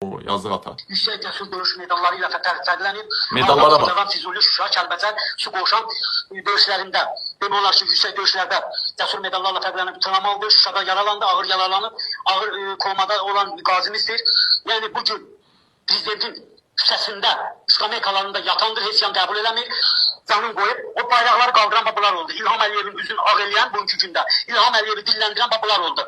Yazıq ata. Yüksək cəsur döyüş medalları ilə fərqlənib. Medallara bax. Ağdam, Füzuli, Şuşa, Kəlbəcər, Suqovuşan döyüşlərində, demək olar ki, yüksək döyüşlərdə cəsur medallarla fərqlənib travmalıdır. Şuşada yaralandı, ağır yaralanıb, ağır komada olan qazimizdir. Yəni bugün prezidentin küçəsində, skameykalarında yatandır, heç yan qəbul eləmir. Canın qoyub, o bayraqları qaldıran babalar oldu. İlham Əliyevin üzünü ağ eləyən bugünkü gündə, İlham Əliyevi dilləndirən babalar oldu.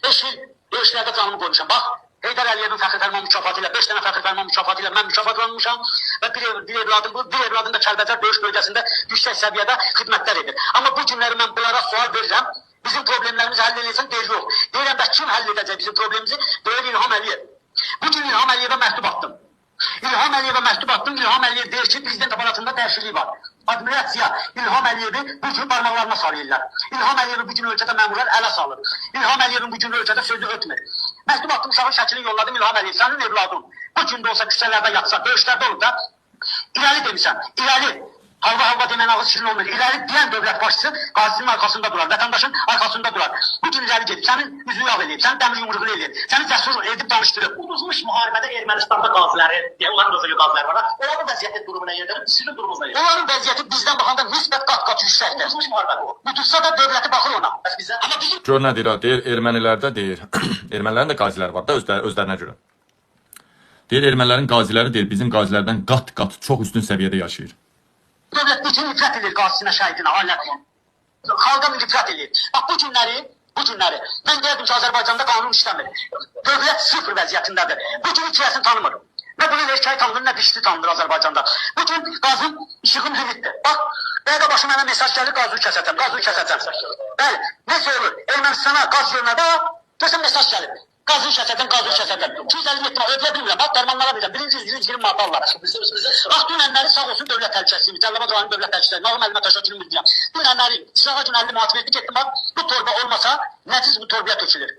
5 il döyüşlərdə canımı qoymuşam. Bax, Heydər Əliyevin fəxri fərman mükafatı ilə, 5 dənə fəxri fərman mükafatı ilə mən mükafatlanmışam və bir evladım da Kəlbəcər döyüş bölgəsində yüksək səviyyədə xidmətlər edir. Amma bu günləri mən bunlara sual verirəm. Bizim problemlərimizi həll edilsin, deyir yox. Deyirəm də kim həll edəcək bizim problemimizi? Deyir İlham Əliyev. Bugün İlham Əliyevə məktub attım. İlham Əliyev deyir ki, prezident aparatında dəyişiklik var. Admirasiya İlham Əliyevi bugün barmaqlarına sarıyırlar. İlham Əliyevi bugün ölkədə məmurlar ələ salır. İlham Əliyevin bugün ölkədə sözü ötmür. Məktub attım, uşağın şəklini yolladım İlham Əliyev. Sənin evladın bu gün də olsa küçələrdə yatsa, döyüşlərdə olur da, irəli demişəm, irəli. Halva demən ağız şirin olmur. İrəli deyən dövlət başçısı qazisinin arkasında durar, vətəndaşın arkasında durar. Bugün irəli gedib, sənin üzünü yağ eləyib, sənin dəmir yumruğunu eləyib, səni cəsur edib danışdırıb. Uduzmuş müharibədə Ermənistanda qaziləri, onların özü qaziləri var. Onların vəziyyəti durumuna yerdir, sizin durumunuzda yerdir. Onların vəziyyəti bizdən baxanda nisbət qat-qat yüksəkdir. Uduzmuş müharibə bu. Uduzsa da dövləti baxır ona. Bəs bizə? Amma bizim Gör nə deyir, deyir ermənilərdə deyir. Ermənilərin də qaziləri var da özlərinə görə. Deyir ermənilərin qaziləri deyir bizim qazilərdən qat-qat çox üstün səviyyədə yaşayır. dövlət bütün nifrət edir qazisinə, şəhidinə, ailətinə. Xalqa nifrət edir. Bax bu günləri mən deyirdim ki, Azərbaycanda qanun işləmir. Dövlət sıfır vəziyyətindədir. Bu gün ikiyəsini tanımır. Nə bunun erkəyi tanınır, nə dişli tanınır Azərbaycanda. Bu gün qazın işığım limitdir. Bax, dəqiqə başı mənə mesaj gəlir, qazı kəsəcəm. Bəli, nəsə olur, Ermənistana qaz görmədə, görsən mesaj gəlir. Qazı kəsəcəm. 250 metre ödeyə bilmirəm. Bax, dərmanlara bilirəm. Birinci izgirin madallar. Bax, dünənləri sağ olsun dövlət təhlükəsizliyi, Cəlilabad rayonu dövlət təhlükəsizliyi, Nağım əlimə təşəkkürümü bildirəm. Dünənləri sırağa gün 50 manat verdi, getdim bax, bu torba olmasa, nəciz bu torbaya tökülür.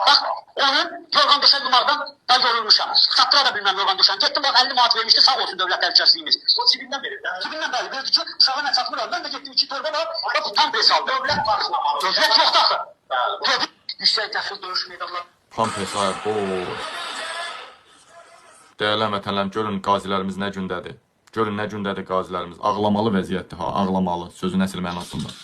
Bax, onun yorğan döşən yumardan da yorulmuşam. Sattıra da bilməm yorğan döşən. Getdim bax, 50 manat vermişdi, sağ olsun dövlət təhlükəsizliyimiz. O cibindən verir. Cibindən bəli, verdi ki, uşağa nə çatmır, mən də getdim 2 torba var, bax, tam pres aldı. Dövlət qarşılamalı. Dövlət yoxdur axı. Yüksək cəsur döyüş medalları. Pampes ay, Dəyərli vətənlərim, görün qazilərimiz nə gündədir. Görün nə gündədir qazilərimiz. Ağlamalı vəziyyətdir ha, ağlamalı. Sözün əsl mənasında.